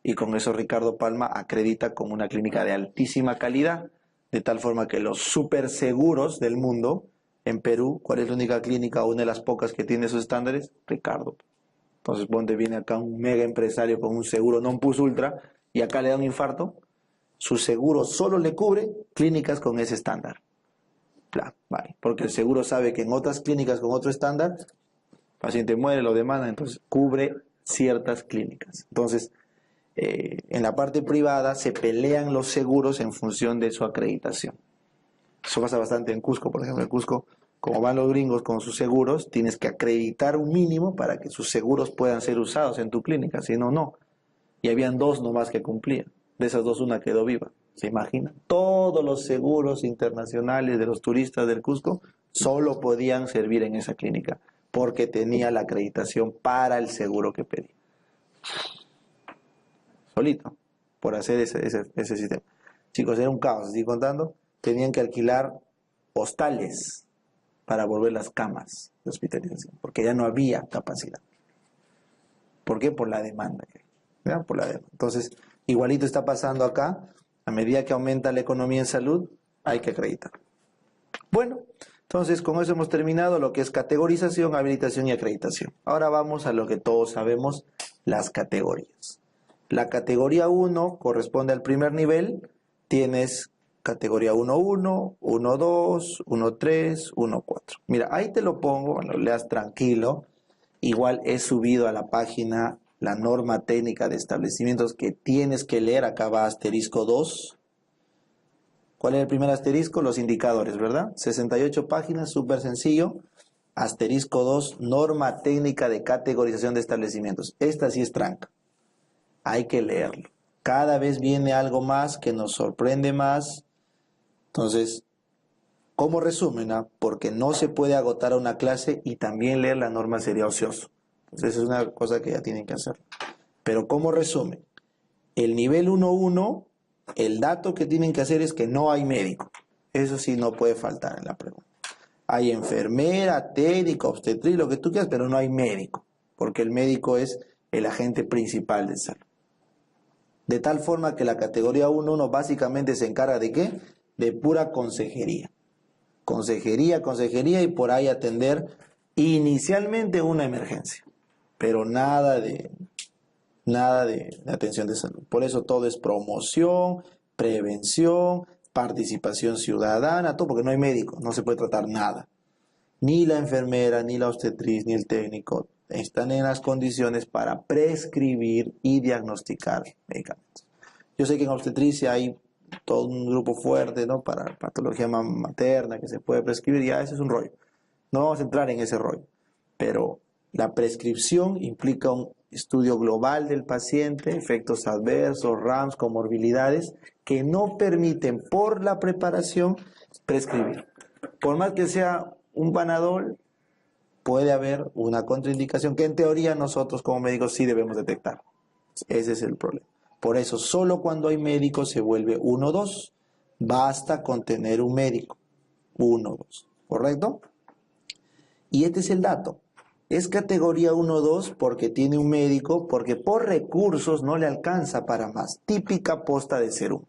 y con eso Ricardo Palma acredita como una clínica de altísima calidad, de tal forma que los super seguros del mundo, en Perú, ¿cuál es la única clínica o una de las pocas que tiene esos estándares? Ricardo. Entonces, donde viene acá un mega empresario con un seguro non plus ultra y acá le da un infarto, su seguro solo le cubre clínicas con ese estándar. Vale, porque el seguro sabe que en otras clínicas con otro estándar, el paciente muere, lo demanda, entonces cubre ciertas clínicas. Entonces, en la parte privada se pelean los seguros en función de su acreditación. Eso pasa bastante en Cusco, por ejemplo. En Cusco, como van los gringos con sus seguros, tienes que acreditar un mínimo para que sus seguros puedan ser usados en tu clínica, si no, no. Y habían 2 nomás que cumplían. De esas 2, una quedó viva. ¿Se imagina? Todos los seguros internacionales de los turistas del Cusco solo podían servir en esa clínica, porque tenía la acreditación para el seguro que pedía. Solito, por hacer ese sistema. Chicos, era un caos, estoy contando. Tenían que alquilar hostales para volver las camas de hospitalización, porque ya no había capacidad. ¿Por qué? Por la demanda. ¿Ya? Por la demanda. Entonces, igualito está pasando acá. A medida que aumenta la economía en salud, hay que acreditar. Bueno, entonces con eso hemos terminado lo que es categorización, habilitación y acreditación. Ahora vamos a lo que todos sabemos, las categorías. La categoría 1 corresponde al primer nivel. Tienes categoría 1.1, 1.2, 1.3, 1.4. Mira, ahí te lo pongo, lo leas tranquilo. Igual he subido a la página la norma técnica de establecimientos que tienes que leer. Acá va asterisco 2. ¿Cuál es el primer asterisco? Los indicadores, ¿verdad? 68 páginas, súper sencillo. Asterisco 2, norma técnica de categorización de establecimientos. Esta sí es tranca. Hay que leerlo. Cada vez viene algo más que nos sorprende más. Entonces, como resumen, porque no se puede agotar a una clase y también leer la norma sería ocioso. Entonces, esa es una cosa que ya tienen que hacer. Pero como resumen, el nivel 1.1, el dato que tienen que hacer es que no hay médico. Eso sí no puede faltar en la pregunta. Hay enfermera, técnico, obstetriz, lo que tú quieras, pero no hay médico, porque el médico es el agente principal de salud. De tal forma que la categoría 1.1 básicamente se encarga de ¿qué? De pura consejería. Consejería y por ahí atender inicialmente una emergencia, pero nada de atención de salud. Por eso todo es promoción, prevención, participación ciudadana, todo, porque no hay médico, no se puede tratar nada. Ni la enfermera, ni la obstetriz, ni el técnico están en las condiciones para prescribir y diagnosticar medicamentos. Yo sé que en obstetricia hay todo un grupo fuerte, ¿no? Para patología materna que se puede prescribir, ya ese es un rollo. No vamos a entrar en ese rollo, pero la prescripción implica un estudio global del paciente, efectos adversos, RAMS, comorbilidades, que no permiten por la preparación prescribir. Por más que sea un Panadol, puede haber una contraindicación que en teoría nosotros como médicos sí debemos detectar. Ese es el problema. Por eso, solo cuando hay médico se vuelve 1.2. Basta con tener un médico. 1.2. ¿Correcto? Y este es el dato. Es categoría 1.2 porque tiene un médico, porque por recursos no le alcanza para más. Típica posta de serum.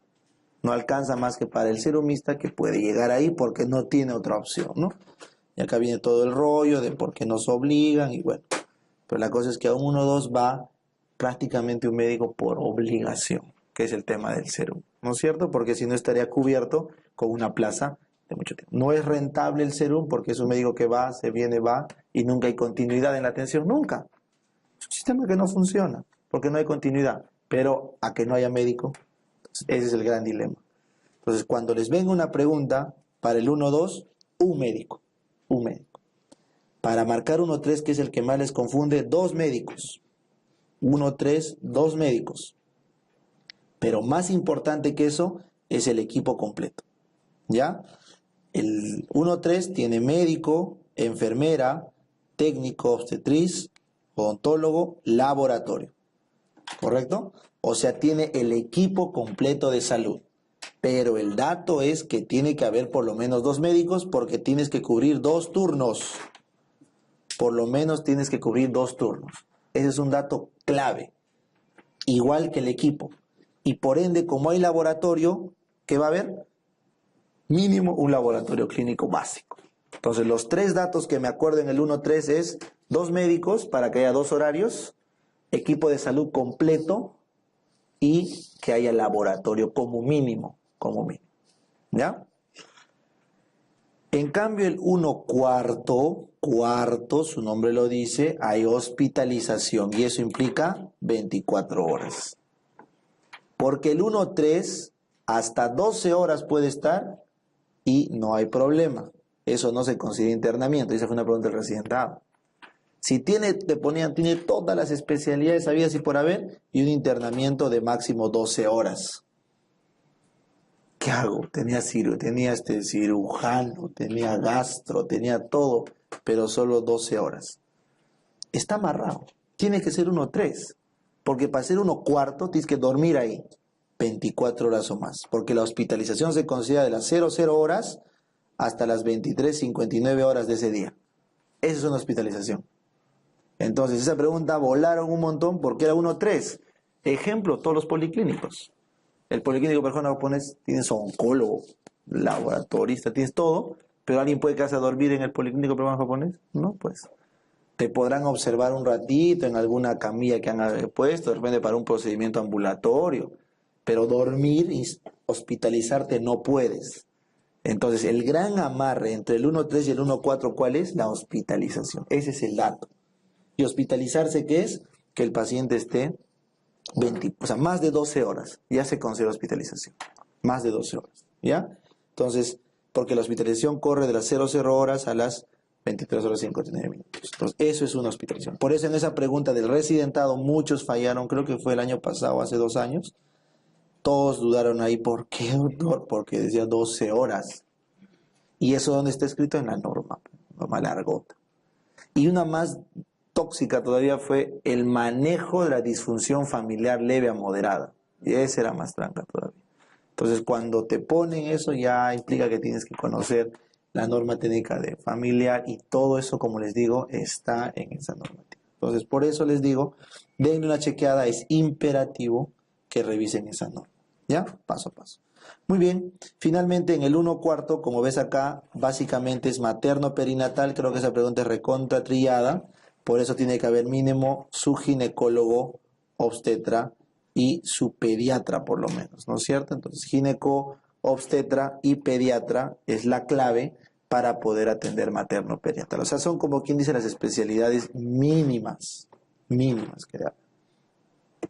No alcanza más que para el serumista que puede llegar ahí porque no tiene otra opción, ¿no? Y acá viene todo el rollo de por qué nos obligan y bueno. Pero la cosa es que a un 1.2 va prácticamente un médico por obligación, que es el tema del serum, ¿no es cierto? Porque si no estaría cubierto con una plaza de mucho tiempo. No es rentable el serum porque es un médico que va, se viene, va y nunca hay continuidad en la atención, nunca. Es un sistema que no funciona porque no hay continuidad, pero a que no haya médico, ese es el gran dilema. Entonces, cuando les venga una pregunta para el 1-2, un médico. Para marcar 1-3, que es el que más les confunde, 2 médicos. 1-3, 2 médicos. Pero más importante que eso es el equipo completo. ¿Ya? El 1-3 tiene médico, enfermera, técnico, obstetriz, odontólogo, laboratorio. ¿Correcto? O sea, tiene el equipo completo de salud. Pero el dato es que tiene que haber por lo menos 2 médicos porque tienes que cubrir 2 turnos. Por lo menos tienes que cubrir 2 turnos. Ese es un dato clave. Igual que el equipo. Y por ende, como hay laboratorio, ¿qué va a haber? Mínimo un laboratorio clínico básico. Entonces, los 3 datos que me acuerdo en el 1-3 es 2 médicos para que haya 2 horarios, equipo de salud completo y que haya laboratorio como mínimo. ¿Ya? En cambio, el 1/4, su nombre lo dice, hay hospitalización y eso implica 24 horas. Porque el 1/3 hasta 12 horas puede estar y no hay problema. Eso no se considera internamiento. Esa fue una pregunta del residentado. Si tiene todas las especialidades habidas y por haber y un internamiento de máximo 12 horas. ¿Qué hago? Tenía cirujano, tenía gastro, tenía todo, pero solo 12 horas. Está amarrado. Tiene que ser 1/3, porque para ser 1/4 tienes que dormir ahí 24 horas o más, porque la hospitalización se considera de las 00 horas hasta las 23:59 horas de ese día. Esa es una hospitalización. Entonces, esa pregunta volaron un montón porque era 1/3. Ejemplo, todos los policlínicos. El policlínico peruano japonés tienes oncólogo, laboratorista, tienes todo, pero ¿alguien puede quedarse a dormir en el policlínico peruano japonés? No, pues. Te podrán observar un ratito en alguna camilla que han puesto, de repente para un procedimiento ambulatorio, pero dormir y hospitalizarte no puedes. Entonces, el gran amarre entre el 1/3 y el 1/4, ¿cuál es? La hospitalización. Ese es el dato. Y hospitalizarse, ¿qué es? Que el paciente esté más de 12 horas, ya se considera hospitalización, más de 12 horas, ¿ya? Entonces, porque la hospitalización corre de las 00 horas a las 23 horas y 59 minutos. Entonces, eso es una hospitalización. Por eso en esa pregunta del residentado, muchos fallaron, creo que fue el año pasado, hace 2 años, todos dudaron ahí, ¿por qué, doctor? Porque decía 12 horas. Y eso donde está escrito en la norma largota. Y una más tóxica todavía fue el manejo de la disfunción familiar leve a moderada. Y esa era más tranca todavía. Entonces, cuando te ponen eso, ya implica que tienes que conocer la norma técnica de familiar y todo eso, como les digo, está en esa normativa. Entonces, por eso les digo, denle una chequeada, es imperativo que revisen esa norma. ¿Ya? Paso a paso. Muy bien, finalmente en el 1/4, como ves acá, básicamente es materno perinatal, creo que esa pregunta es recontra trillada. Por eso tiene que haber mínimo su ginecólogo, obstetra y su pediatra por lo menos, ¿no es cierto? Entonces, gineco, obstetra y pediatra es la clave para poder atender materno perinatal. O sea, son como quien dice las especialidades mínimas que hay.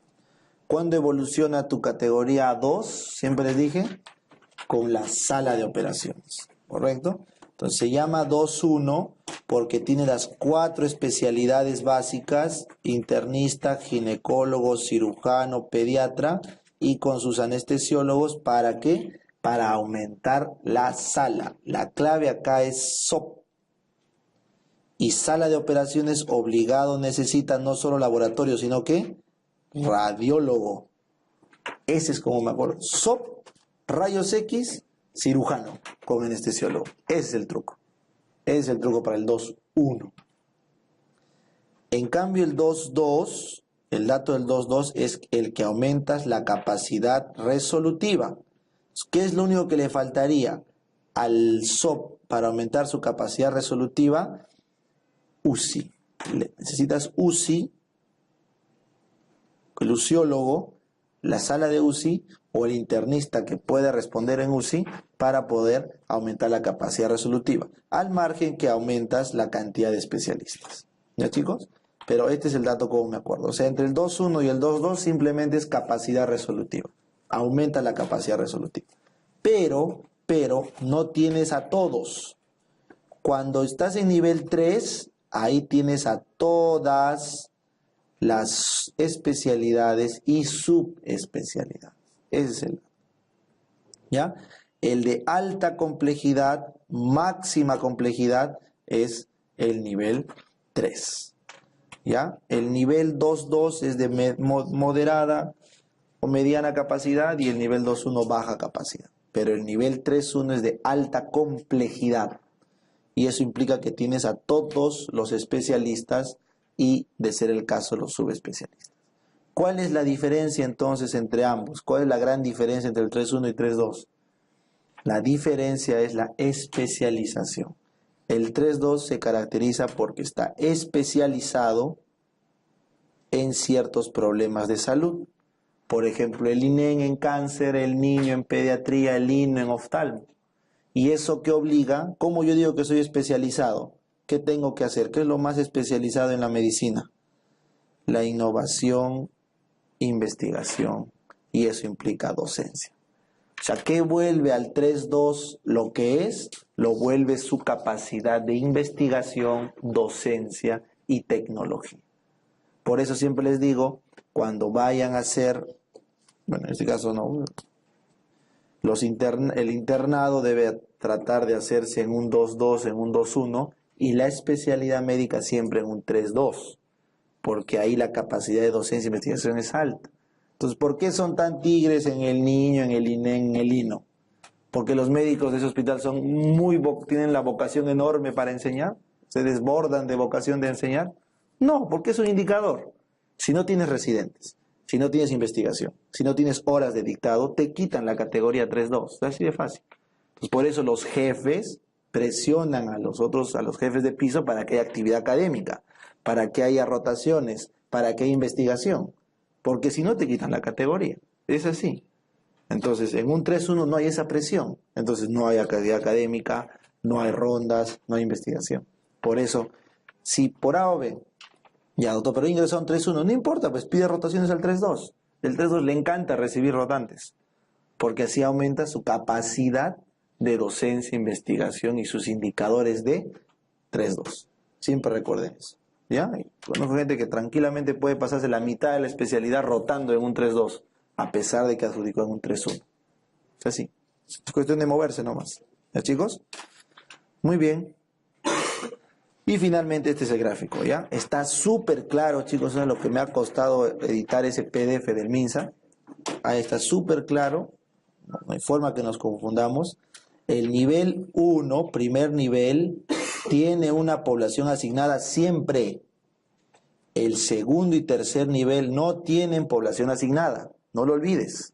¿Cuándo evoluciona tu categoría 2? Siempre les dije, con la sala de operaciones, ¿correcto? Entonces se llama 2-1 porque tiene las 4 especialidades básicas, internista, ginecólogo, cirujano, pediatra y con sus anestesiólogos. ¿Para qué? Para aumentar la sala. La clave acá es SOP. Y sala de operaciones obligado necesita no solo laboratorio, sino que radiólogo. Ese es como me acuerdo. SOP, rayos X, cirujano con anestesiólogo. Ese es el truco. Ese es el truco para el 2-1. En cambio el 2-2, el dato del 2-2 es el que aumentas la capacidad resolutiva. ¿Qué es lo único que le faltaría al SOP para aumentar su capacidad resolutiva? UCI. Necesitas UCI el uciólogo, la sala de UCI o el internista que puede responder en UCI para poder aumentar la capacidad resolutiva, al margen que aumentas la cantidad de especialistas. ¿Ya, chicos? Pero este es el dato como me acuerdo. O sea, entre el 2.1 y el 2.2 simplemente es capacidad resolutiva. Aumenta la capacidad resolutiva. Pero no tienes a todos. Cuando estás en nivel 3, ahí tienes a todas las especialidades y subespecialidades. Ese es el. ¿Ya? El de alta complejidad, máxima complejidad, es el nivel 3. ¿Ya? El nivel 2.2 es de moderada o mediana capacidad y el nivel 2.1 baja capacidad. Pero el nivel 3.1 es de alta complejidad. Y eso implica que tienes a todos los especialistas y, de ser el caso, los subespecialistas. ¿Cuál es la diferencia entonces entre ambos? ¿Cuál es la gran diferencia entre el 3.1 y 3.2? La diferencia es la especialización. El 3.2 se caracteriza porque está especializado en ciertos problemas de salud. Por ejemplo, el INEN en cáncer, el niño en pediatría, el INO en oftalmo. ¿Y eso qué obliga? ¿Cómo yo digo que soy especializado? ¿Qué tengo que hacer? ¿Qué es lo más especializado en la medicina? La innovación, investigación, y eso implica docencia. O sea, ¿qué vuelve al 3.2 lo que es? Lo vuelve su capacidad de investigación, docencia y tecnología. Por eso siempre les digo, cuando vayan a hacer, bueno, en este caso no, el internado debe tratar de hacerse en un 2.2, en un 2.1, y la especialidad médica siempre en un 3.2, porque ahí la capacidad de docencia e investigación es alta. Entonces, ¿por qué son tan tigres en el niño, en el INEN, en el INO? Porque los médicos de ese hospital tienen la vocación enorme para enseñar, se desbordan de vocación de enseñar. No, porque es un indicador. Si no tienes residentes, si no tienes investigación, si no tienes horas de dictado, te quitan la categoría 3.2. Así de fácil. Entonces, por eso los jefes presionan a los jefes de piso para que haya actividad académica, para que haya rotaciones, para que haya investigación. Porque si no, te quitan la categoría. Es así. Entonces, en un 3.1 no hay esa presión. Entonces, no hay actividad académica, no hay rondas, no hay investigación. Por eso, si por A o B, ya doctor, pero ingresó a un 3.1, no importa, pues pide rotaciones al 3.2. El 3.2 le encanta recibir rotantes, porque así aumenta su capacidad de docencia, investigación y sus indicadores de 3.2. Siempre recuerden eso. ¿Ya? Conozco gente que tranquilamente puede pasarse la mitad de la especialidad rotando en un 3.2, a pesar de que adjudicó en un 3.1. Es así. Es cuestión de moverse nomás. ¿Ya, chicos? Muy bien. Y finalmente este es el gráfico, ¿ya? Está súper claro, chicos, eso es lo que me ha costado editar ese PDF del MINSA. Ahí está súper claro, no hay forma que nos confundamos. El nivel 1, primer nivel, tiene una población asignada siempre. El segundo y tercer nivel no tienen población asignada, no lo olvides.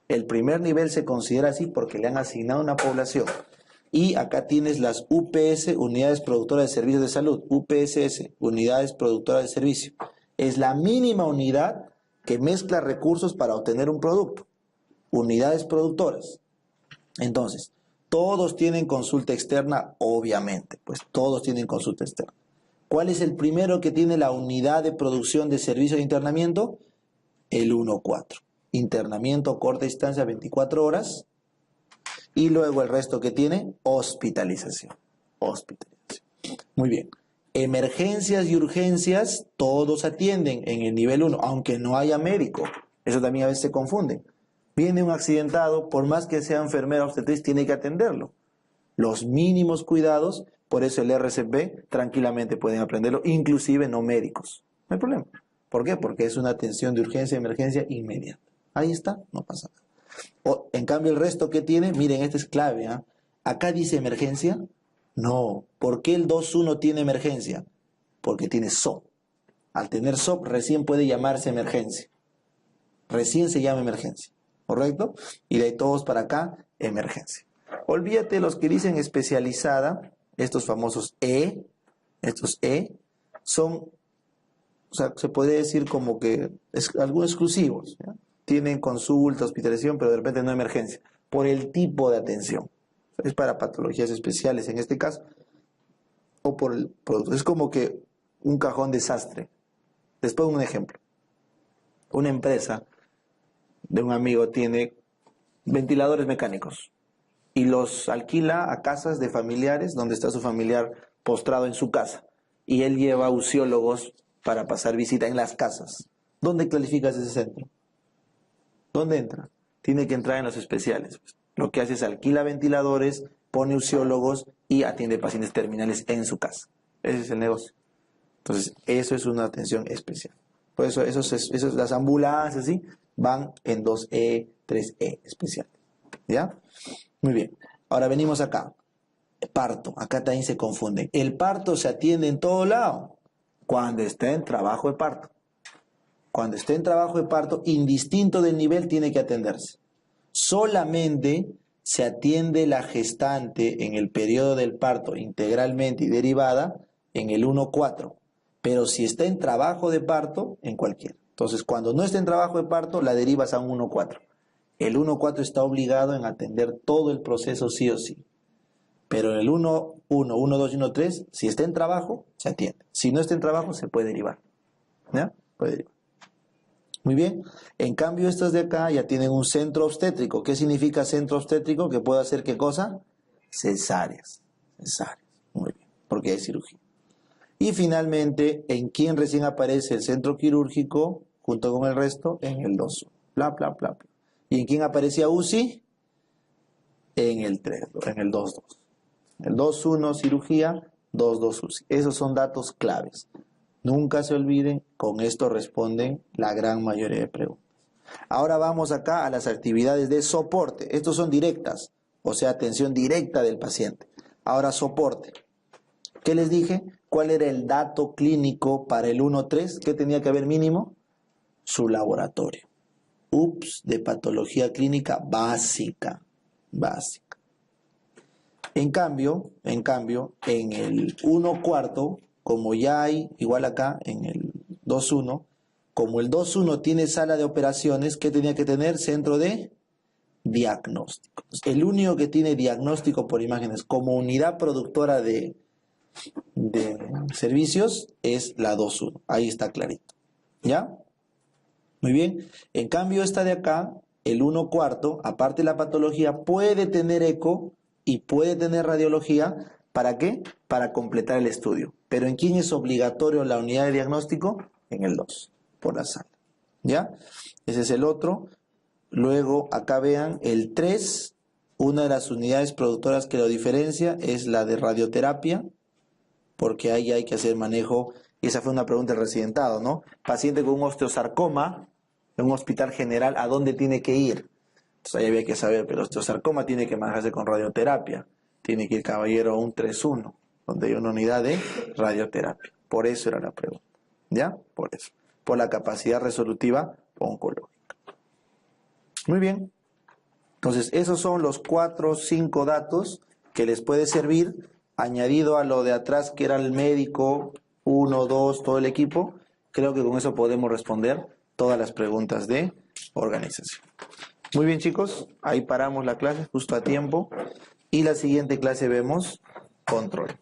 El primer nivel se considera así porque le han asignado una población. Y acá tienes las UPS, Unidades Productoras de Servicios de Salud, UPSS, Unidades Productoras de Servicio. Es la mínima unidad que mezcla recursos para obtener un producto. Unidades productoras. Entonces, todos tienen consulta externa, obviamente, pues todos tienen consulta externa. ¿Cuál es el primero que tiene la unidad de producción de servicio de internamiento? El 1.4. Internamiento corta distancia, 24 horas. Y luego el resto que tiene, hospitalización. Hospitalización. Muy bien. Emergencias y urgencias, todos atienden en el nivel 1, aunque no haya médico. Eso también a veces se confunde. Viene un accidentado, por más que sea enfermera o obstetriz, tiene que atenderlo. Los mínimos cuidados, por eso el RCP tranquilamente pueden aprenderlo, inclusive no médicos. No hay problema. ¿Por qué? Porque es una atención de urgencia, emergencia inmediata. Ahí está, no pasa nada. En cambio, el resto que tiene, miren, este es clave. ¿Eh? Acá dice emergencia. No. ¿Por qué el 2.1 tiene emergencia? Porque tiene SOP. Al tener SOP, recién puede llamarse emergencia. Recién se llama emergencia. ¿Correcto? Y de ahí todos para acá, emergencia. Olvídate los que dicen especializada, estos famosos estos son sea, se podría decir como que algunos exclusivos, ¿ya? Tienen consulta, hospitalización, pero de repente no emergencia, por el tipo de atención. Es para patologías especiales en este caso, o por el producto. Es como que un cajón desastre. Les pongo un ejemplo. Una empresa de un amigo tiene ventiladores mecánicos y los alquila a casas de familiares donde está su familiar postrado en su casa. Y él lleva usiólogos para pasar visita en las casas. ¿Dónde calificas ese centro? ¿Dónde entra? Tiene que entrar en los especiales. Lo que hace es alquila ventiladores, pone usiólogos y atiende pacientes terminales en su casa. Ese es el negocio. Entonces, eso es una atención especial. Por eso, las ambulancias, ¿sí?, van en 2E, 3E especial. ¿Ya? Muy bien. Ahora venimos acá. Parto. Acá también se confunden. El parto se atiende en todo lado cuando está en trabajo de parto. Cuando esté en trabajo de parto, indistinto del nivel, tiene que atenderse. Solamente se atiende la gestante en el periodo del parto integralmente y derivada en el 1-4. Pero si está en trabajo de parto, en cualquiera. Entonces, cuando no está en trabajo de parto, la derivas a un 1-4. El 1-4 está obligado en atender todo el proceso sí o sí. Pero en el 1-1, 1-2 y 1-3, si está en trabajo, se atiende. Si no está en trabajo, se puede derivar. ¿Ya? Puede derivar. Muy bien. En cambio, estas de acá ya tienen un centro obstétrico. ¿Qué significa centro obstétrico? Que puede hacer ¿qué cosa? Cesáreas. Cesáreas. Muy bien. Porque hay cirugía. Y finalmente, ¿en quién recién aparece el centro quirúrgico junto con el resto? En el 2-1. Bla, bla, bla, bla. ¿Y en quién aparecía UCI? En el 3, en el 2-2. El 2-1 cirugía, 2-2 UCI. Esos son datos claves. Nunca se olviden, con esto responden la gran mayoría de preguntas. Ahora vamos acá a las actividades de soporte. Estos son directas, o sea, atención directa del paciente. Ahora soporte. ¿Qué les dije? ¿Cuál era el dato clínico para el 1-3? ¿Qué tenía que haber mínimo? Su laboratorio. De patología clínica básica. Básica. En cambio, en el 1/4, como ya hay, igual acá, en el 2-1, como el 2-1 tiene sala de operaciones, ¿qué tenía que tener? Centro de diagnóstico. El único que tiene diagnóstico por imágenes como unidad productora de servicios es la 2-1. Ahí está clarito. ¿Ya? Muy bien. En cambio, esta de acá, el 1/4, aparte de la patología, puede tener eco y puede tener radiología. ¿Para qué? Para completar el estudio. ¿Pero en quién es obligatorio la unidad de diagnóstico? En el 2, por la sala. ¿Ya? Ese es el otro. Luego, acá vean, el 3, una de las unidades productoras que lo diferencia es la de radioterapia, porque ahí hay que hacer manejo. Y esa fue una pregunta del residentado, ¿no? Paciente con un osteosarcoma en un hospital general, ¿a dónde tiene que ir? Entonces ahí había que saber, pero el osteosarcoma tiene que manejarse con radioterapia. Tiene que ir caballero a un 3-1, donde hay una unidad de radioterapia. Por eso era la pregunta. ¿Ya? Por eso. Por la capacidad resolutiva oncológica. Muy bien. Entonces, esos son los 4 o 5 datos que les puede servir, añadido a lo de atrás que era el médico, 1, 2, todo el equipo. Creo que con eso podemos responder todas las preguntas de organización. Muy bien, chicos. Ahí paramos la clase justo a tiempo. Y la siguiente clase vemos control.